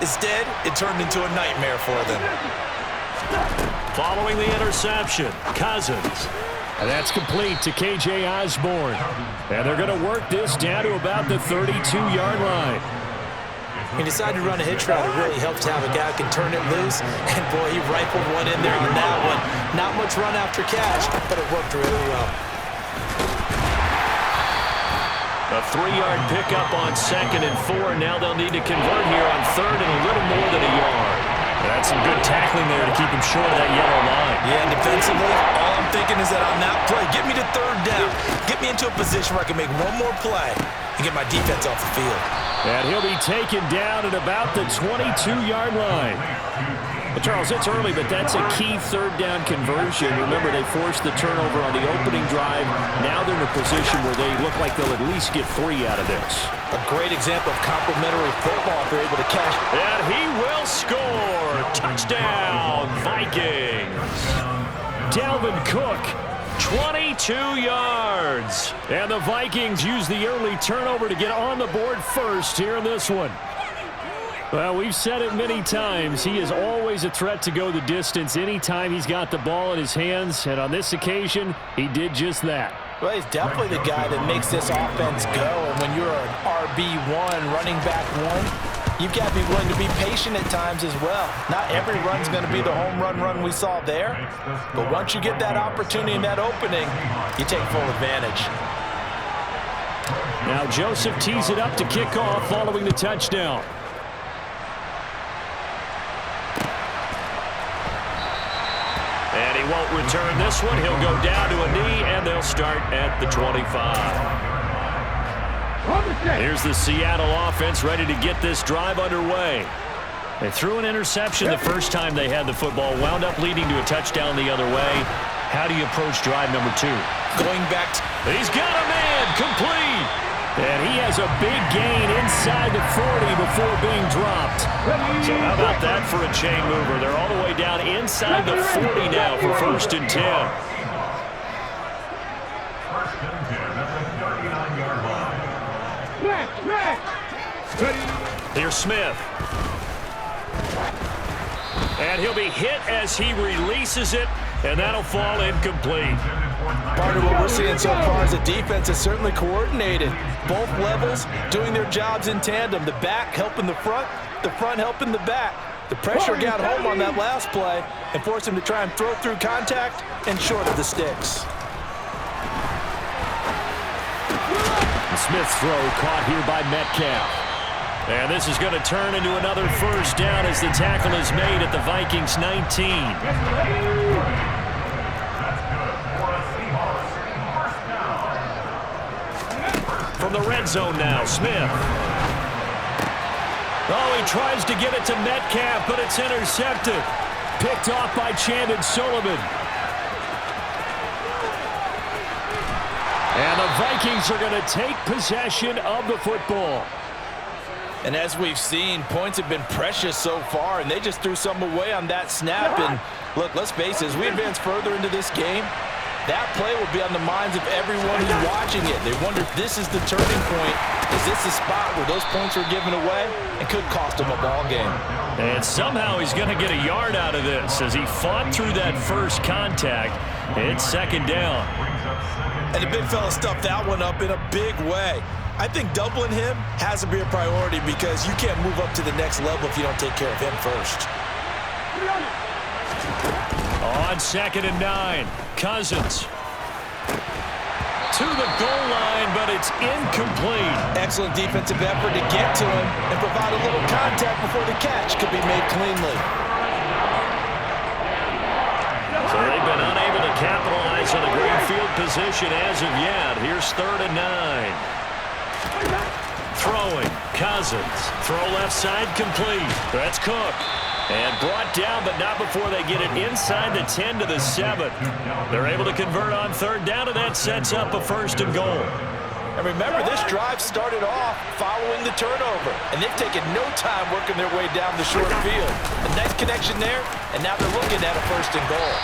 Instead, it turned into a nightmare for them. Following the interception, Cousins. And that's complete to K.J. Osborne. And they're going to work this down to about the 32-yard line. He decided to run a hitch route. It really helps to have a guy who can turn it loose. And, boy, he rifled one in there on that one. Not much run after catch, but it worked really well. A 3-yard pickup on 2nd and 4. Now they'll need to convert here on 3rd and a little more than a yard. That's some good tackling there to keep him short of that yellow line. Yeah, and defensively, all I'm thinking is that on that play, get me to 3rd down. Get me into a position where I can make one more play and get my defense off the field. And he'll be taken down at about the 22-yard line. Well, Charles, it's early, but that's a key 3rd down conversion. Remember, they forced the turnover on the opening drive. Now they're in a position where they look like they'll at least get 3 out of this. A great example of complementary football if they're able to cash. And he will score. Touchdown, Vikings. Dalvin Cook, 22 yards. And the Vikings use the early turnover to get on the board first here in this one. Well, we've said it many times. He is always a threat to go the distance anytime he's got the ball in his hands. And on this occasion, he did just that. Well, he's definitely the guy that makes this offense go. And when you're an RB1, running back 1, you've got to be willing to be patient at times as well. Not every run's going to be the home run we saw there. But once you get that opportunity and that opening, you take full advantage. Now Joseph tees it up to kick off following the touchdown. And he won't return this one. He'll go down to a knee, and they'll start at the 25. Here's the Seattle offense ready to get this drive underway. They threw an interception the first time they had the football, wound up leading to a touchdown the other way. How do you approach drive number 2? Going back to... He's got a man, complete. And he has a big gain inside the 40 before being dropped. So how about that for a chain mover? They're all the way down inside the 40 now for 1st and 10. Here's Smith. And he'll be hit as he releases it, and that'll fall incomplete. Part of what we're seeing so far is the defense is certainly coordinated. Both levels doing their jobs in tandem. The back helping the front helping the back. The pressure got home on that last play and forced him to try and throw through contact and short of the sticks. The Smith throw caught here by Metcalf. And this is going to turn into another 1st down as the tackle is made at the Vikings 19. From the red zone now, Smith. Oh, he tries to get it to Metcalf, but it's intercepted. Picked off by Chandon Sullivan. And the Vikings are going to take possession of the football. And as we've seen, points have been precious so far, and they just threw some away on that snap. And look, let's face it, as we advance further into this game, that play will be on the minds of everyone who's watching it. They wonder if this is the turning point. Is this the spot where those points were given away and could cost them a ball game? And somehow he's going to get a yard out of this as he fought through that first contact. It's 2nd down. And the big fella stuffed that one up in a big way. I think doubling him has to be a priority because you can't move up to the next level if you don't take care of him first. On 2nd and 9, Cousins. To the goal line, but it's incomplete. Excellent defensive effort to get to him and provide a little contact before the catch could be made cleanly. So they've been unable to capitalize on a great field position as of yet. Here's 3rd and 9. Throwing, Cousins. Throw left side, complete. That's Cook. And brought down, but not before they get it inside the 10 to the 7. They're able to convert on 3rd down, and that sets up a 1st and goal. And remember, this drive started off following the turnover, and they've taken no time working their way down the short field. A nice connection there, and now they're looking at a 1st and goal.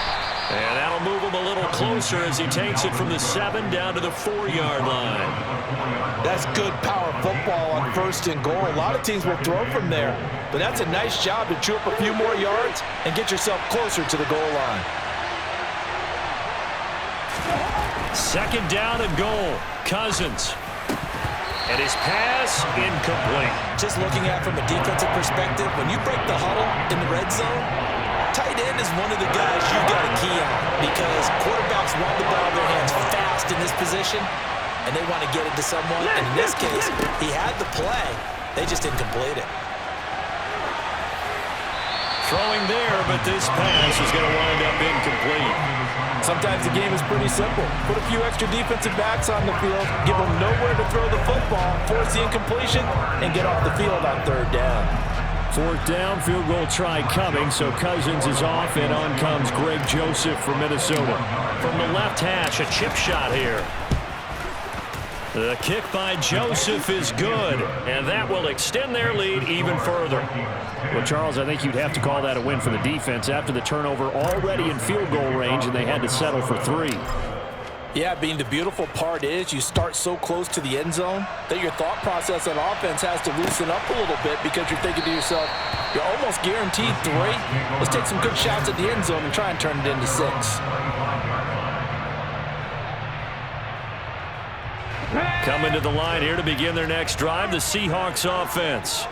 And that'll move him a little closer as he takes it from the 7 down to the 4-yard line. That's good power football on 1st and goal. A lot of teams will throw from there, but that's a nice job to chew up a few more yards and get yourself closer to the goal line. 2nd down and goal. Cousins. And his pass incomplete. Just looking at it from a defensive perspective, when you break the huddle in the red zone, tight end is one of the guys you've got to key on because quarterbacks want the ball in their hands fast in this position, and they want to get it to someone. And in this case, he had the play. They just didn't complete it. Throwing there, but this pass is going to wind up incomplete. Sometimes the game is pretty simple. Put a few extra defensive backs on the field, give them nowhere to throw the football, force the incompletion, and get off the field on 3rd down. 4th down, field goal try coming, so Cousins is off, and on comes Greg Joseph from Minnesota. From the left hash, a chip shot here. The kick by Joseph is good, and that will extend their lead even further. Well, Charles, I think you'd have to call that a win for the defense after the turnover already in field goal range, and they had to settle for 3. Yeah, Bean, the beautiful part is you start so close to the end zone that your thought process on offense has to loosen up a little bit because you're thinking to yourself, you're almost guaranteed 3. Let's take some good shots at the end zone and try and turn it into 6. Coming to the line here to begin their next drive, the Seahawks offense.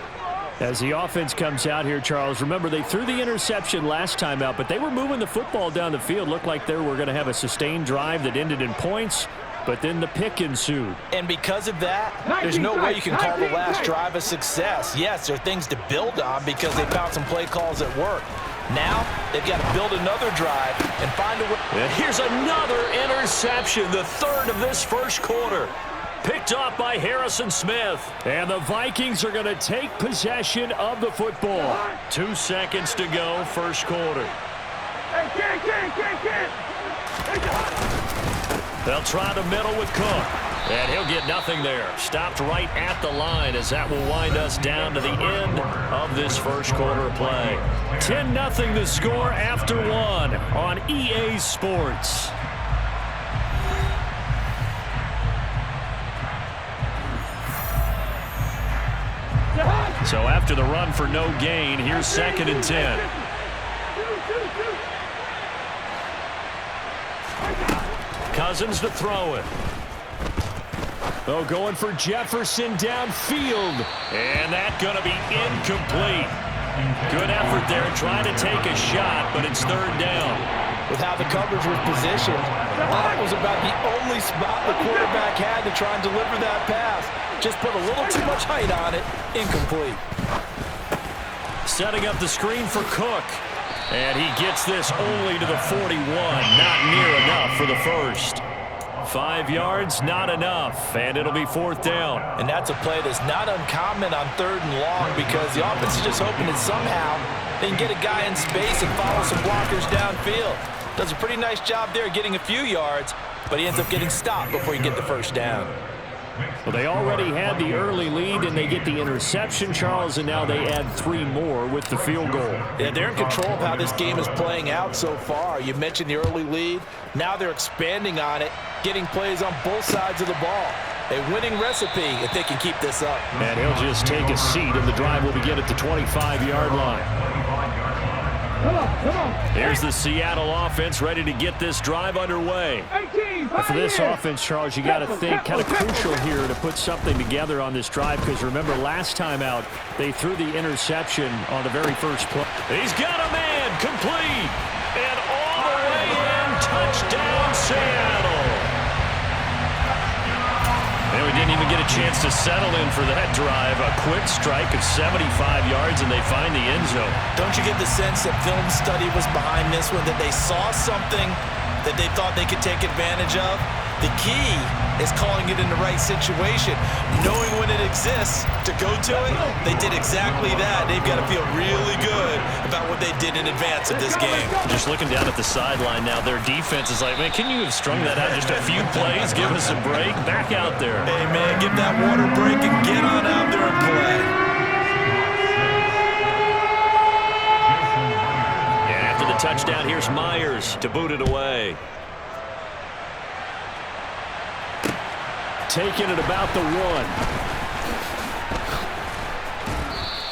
As the offense comes out here, Charles, remember they threw the interception last time out, but they were moving the football down the field. Looked like they were going to have a sustained drive that ended in points, but then the pick ensued. And because of that, there's no way you can call the last drive a success. Yes, there are things to build on because they found some play calls that work. Now, they've got to build another drive and find a way. And here's another interception, the 3rd of this 1st quarter. Picked off by Harrison Smith. And the Vikings are going to take possession of the football. 2 seconds to go, 1st quarter. They'll try the middle with Cook. And he'll get nothing there. Stopped right at the line as that will wind us down to the end of this 1st quarter of play. 10-0 the score after 1 on EA Sports. So after the run for no gain, here's 2nd and 10. Cousins to throw it. Oh, going for Jefferson downfield. And that's going to be incomplete. Good effort there trying to take a shot, but it's 3rd down. With how the coverage was positioned, that was about the only spot the quarterback had to try and deliver that pass. Just put a little too much height on it. Incomplete. Setting up the screen for Cook. And he gets this only to the 41. Not near enough for the 1st. 5 yards, not enough. And it'll be 4th down. And that's a play that's not uncommon on 3rd and long because the offense is just hoping that somehow they can get a guy in space and follow some blockers downfield. Does a pretty nice job there getting a few yards, but he ends up getting stopped before you get the 1st down. Well, they already had the early lead, and they get the interception, Charles, and now they add 3 more with the field goal. Yeah, they're in control of how this game is playing out so far. You mentioned the early lead. Now they're expanding on it, getting plays on both sides of the ball. A winning recipe if they can keep this up. And he'll just take a seat, and the drive will begin at the 25-yard line. Here's the Seattle offense ready to get this drive underway. For this offense, Charles, you got to think kind of crucial here to put something together on this drive because remember last time out they threw the interception on the very first play. He's got a man complete and all the way in. Touchdown Seattle. And we didn't even get a chance to settle in for that drive. A quick strike of 75 yards, and they find the end zone. Don't you get the sense that film study was behind this one, that they saw something that they thought they could take advantage of? The key is calling it in the right situation, knowing when it exists to go to it. They did exactly that. They've got to feel really good about what they did in advance of this game. Just looking down at the sideline now, their defense is like, man, can you have strung that out just a few plays? Give us a break. Back out there. Hey, man, give that water break and get on out there and play. And after the touchdown. Here's Myers to boot it away. Taking it about the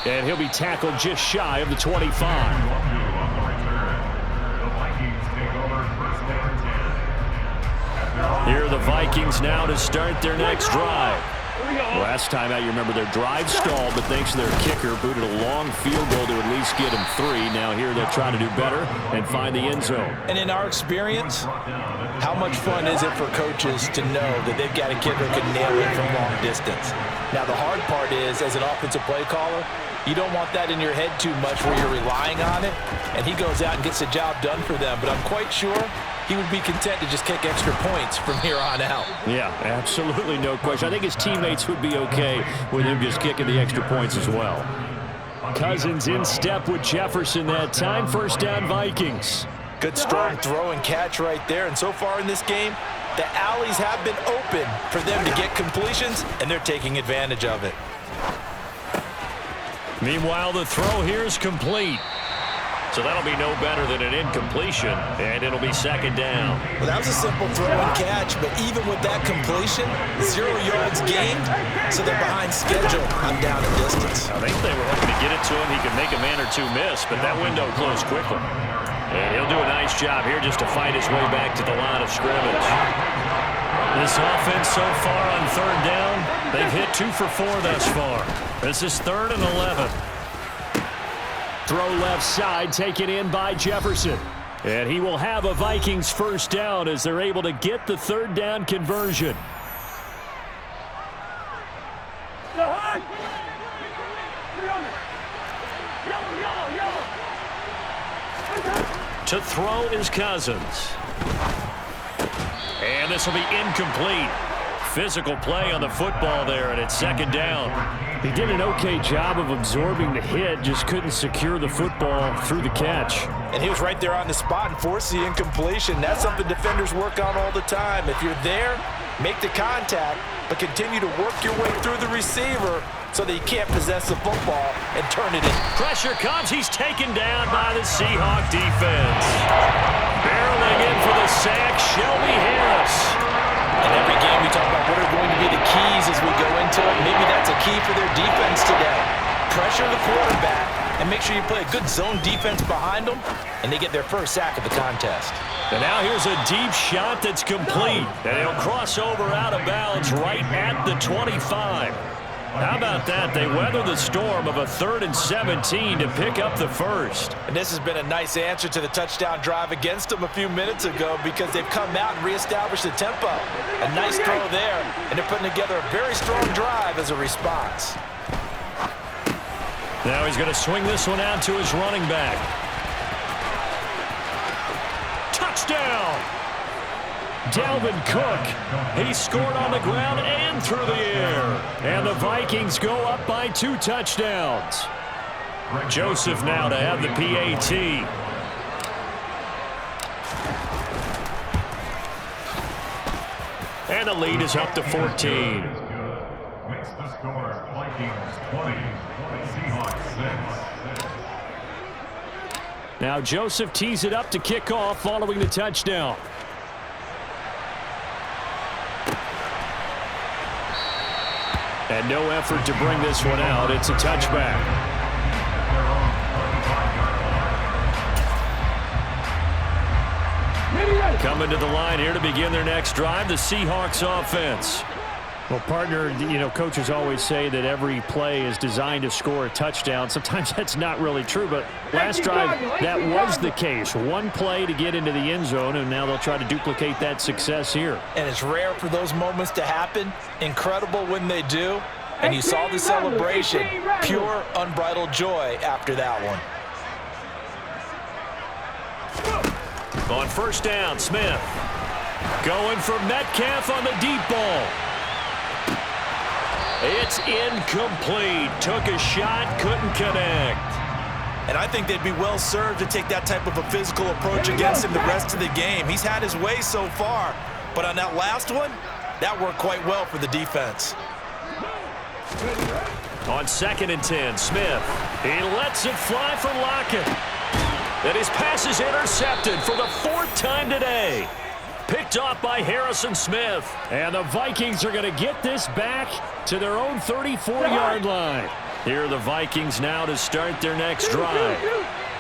1. And he'll be tackled just shy of the 25. Here are the Vikings now to start their next drive. Last time out, you remember their drive stalled, but thanks to their kicker, booted a long field goal to at least get him 3. Now here they're trying to do better and find the end zone. And in our experience, how much fun is it for coaches to know that they've got a kicker who can nail it from long distance? Now, the hard part is, as an offensive play caller, you don't want that in your head too much where you're relying on it, and he goes out and gets the job done for them. But I'm quite sure he would be content to just kick extra points from here on out. Yeah, absolutely no question. I think his teammates would be okay with him just kicking the extra points as well. Cousins in step with Jefferson that time. First down, Vikings. Good strong throw and catch right there. And so far in this game, the alleys have been open for them to get completions, and they're taking advantage of it. Meanwhile, the throw here is complete. So that'll be no better than an incompletion, and it'll be second down. Well, that was a simple throw and catch, but even with that completion, 0 yards gained, so they're behind schedule on down and distance. I think they were hoping to get it to him. He could make a man or two miss, but that window closed quickly. And he'll do a nice job here just to fight his way back to the line of scrimmage. This offense so far on third down, they've hit 2 for 4 thus far. This is 3rd and 11. Throw left side, taken in by Jefferson. And he will have a Vikings first down as they're able to get the third down conversion. To throw is Cousins. And this will be incomplete. Physical play on the football there, and it's second down. He did an okay job of absorbing the hit, just couldn't secure the football through the catch. And he was right there on the spot and forced the incompletion. That's something defenders work on all the time. If you're there, make the contact, but continue to work your way through the receiver so that you can't possess the football and turn it in. Pressure comes. He's taken down by the Seahawk defense. Barreling in for the sack, Shelby Harris. In every game, we talk about what are going to be the keys as we go into it. Maybe that's a key for their defense today. Pressure the quarterback and make sure you play a good zone defense behind them, and they get their first sack of the contest. And now here's a deep shot that's complete. And it'll cross over out of bounds right at the 25. How about that? They weather the storm of a 3rd and 17 to pick up the first. And this has been a nice answer to the touchdown drive against them a few minutes ago because they've come out and reestablished the tempo. A nice throw there, and they're putting together a very strong drive as a response. Now he's going to swing this one out to his running back. Touchdown! Dalvin Cook, he scored on the ground and through the air. And the Vikings go up by 2 touchdowns. Joseph now to have the PAT. And the lead is up to 14. Makes the score Vikings 20, Seahawks 6. Now Joseph tees it up to kick off following the touchdown. And no effort to bring this one out. It's a touchback. Coming to the line here to begin their next drive, the Seahawks offense. Well, partner, you know, coaches always say that every play is designed to score a touchdown. Sometimes that's not really true, but last drive, that was the case. One play to get into the end zone, and now they'll try to duplicate that success here. And it's rare for those moments to happen. Incredible when they do. And you saw the celebration. Pure, unbridled joy after that one. On first down, Smith. Going for Metcalf on the deep ball. It's incomplete. Took a shot, couldn't connect. And I think they'd be well served to take that type of a physical approach against him the rest of the game. He's had his way so far, but on that last one, that worked quite well for the defense. On 2nd and 10, Smith. He lets it fly for Lockett. And his pass is intercepted for the 4th time today. Picked off by Harrison Smith. And the Vikings are going to get this back to their own 34-yard line. Here are the Vikings now to start their next drive.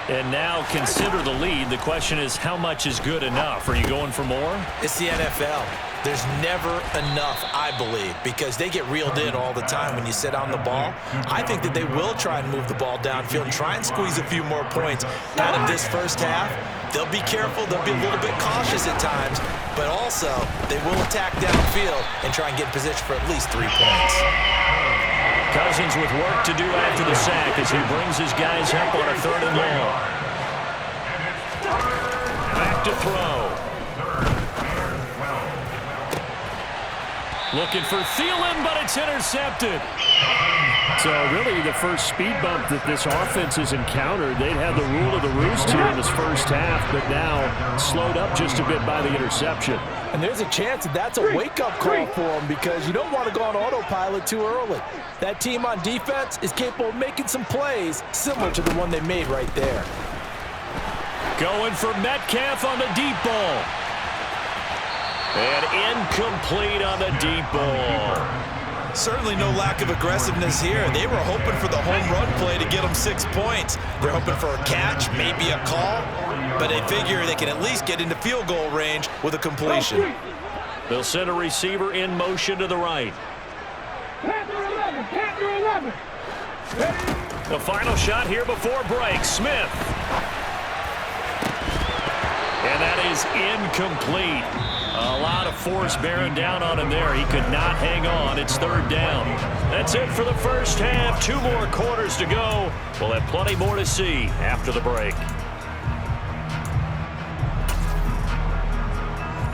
And now consider the lead. The question is, how much is good enough? Are you going for more? It's the NFL. There's never enough, I believe, because they get reeled in all the time when you sit on the ball. I think that they will try and move the ball downfield and try and squeeze a few more points out of this first half. They'll be careful. They'll be a little bit cautious at times, but also they will attack downfield and try and get in position for at least 3 points. Cousins with work to do after the sack as he brings his guys up on a 3rd and long. Back to throw. Looking for Thielen, but it's intercepted. So really the first speed bump that this offense has encountered, they'd had the rule of the roost here in this first half, but now slowed up just a bit by the interception. And there's a chance that that's a wake-up call for them because you don't want to go on autopilot too early. That team on defense is capable of making some plays similar to the one they made right there. Going for Metcalf on the deep ball. And incomplete on the deep ball. Certainly no lack of aggressiveness here. They were hoping for the home run play to get them 6 points. They're hoping for a catch, maybe a call, but they figure they can at least get into field goal range with a completion. They'll send a receiver in motion to the right. The final shot here before break. Smith. And that is incomplete. A lot of force bearing down on him there. He could not hang on. It's 3rd down. That's it for the first half. 2 more quarters to go. We'll have plenty more to see after the break.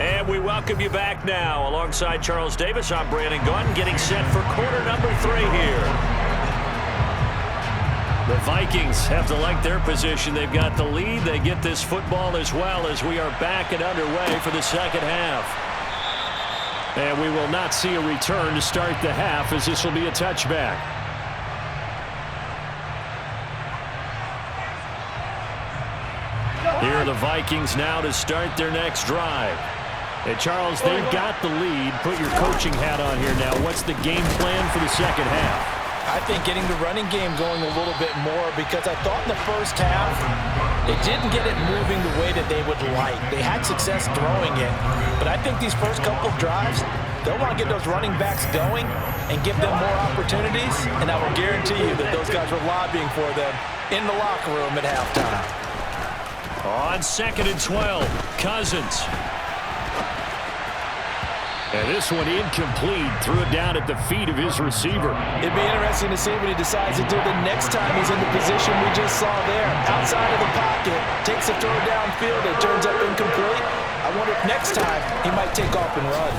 And we welcome you back now. Alongside Charles Davis, I'm Brandon Gaudin, getting set for quarter number 3 here. The Vikings have to like their position. They've got the lead. They get this football as well as we are back and underway for the second half. And we will not see a return to start the half as this will be a touchback. Here are the Vikings now to start their next drive. And Charles, they've got the lead. Put your coaching hat on here now. What's the game plan for the second half? I think getting the running game going a little bit more because I thought in the first half they didn't get it moving the way that they would like. They had success throwing it, but I think these first couple of drives, they'll want to get those running backs going and give them more opportunities, and I will guarantee you that those guys were lobbying for them in the locker room at halftime. On 2nd and 12, Cousins. And this one incomplete. Threw it down at the feet of his receiver. It'd be interesting to see what he decides to do the next time he's in the position we just saw there. Outside of the pocket, takes a throw downfield. It turns up incomplete. I wonder if next time he might take off and run.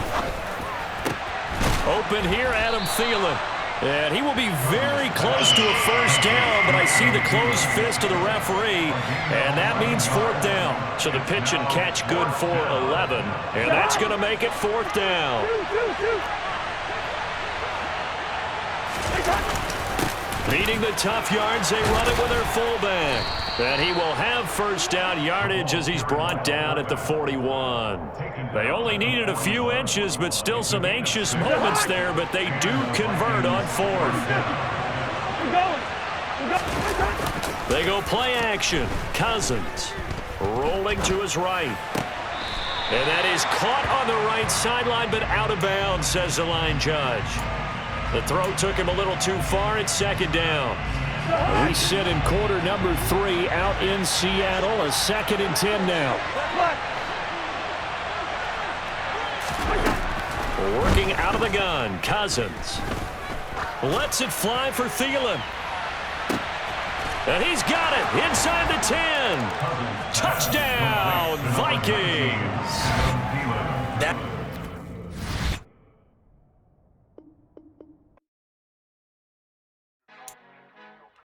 Open here, Adam Thielen. And he will be very close to a first down, but I see the closed fist of the referee, and that means 4th down. So the pitch and catch good for 11, and that's going to make it 4th down. Leading the tough yards, they run it with their fullback. And he will have first down yardage as he's brought down at the 41. They only needed a few inches, but still some anxious moments there, but they do convert on 4th. They go play action. Cousins rolling to his right. And that is caught on the right sideline, but out of bounds, says the line judge. The throw took him a little too far. It's 2nd down. We sit in quarter number 3 out in Seattle. A 2nd and 10 now. Working out of the gun, Cousins. Lets it fly for Thielen. And he's got it inside the 10. Touchdown, Vikings.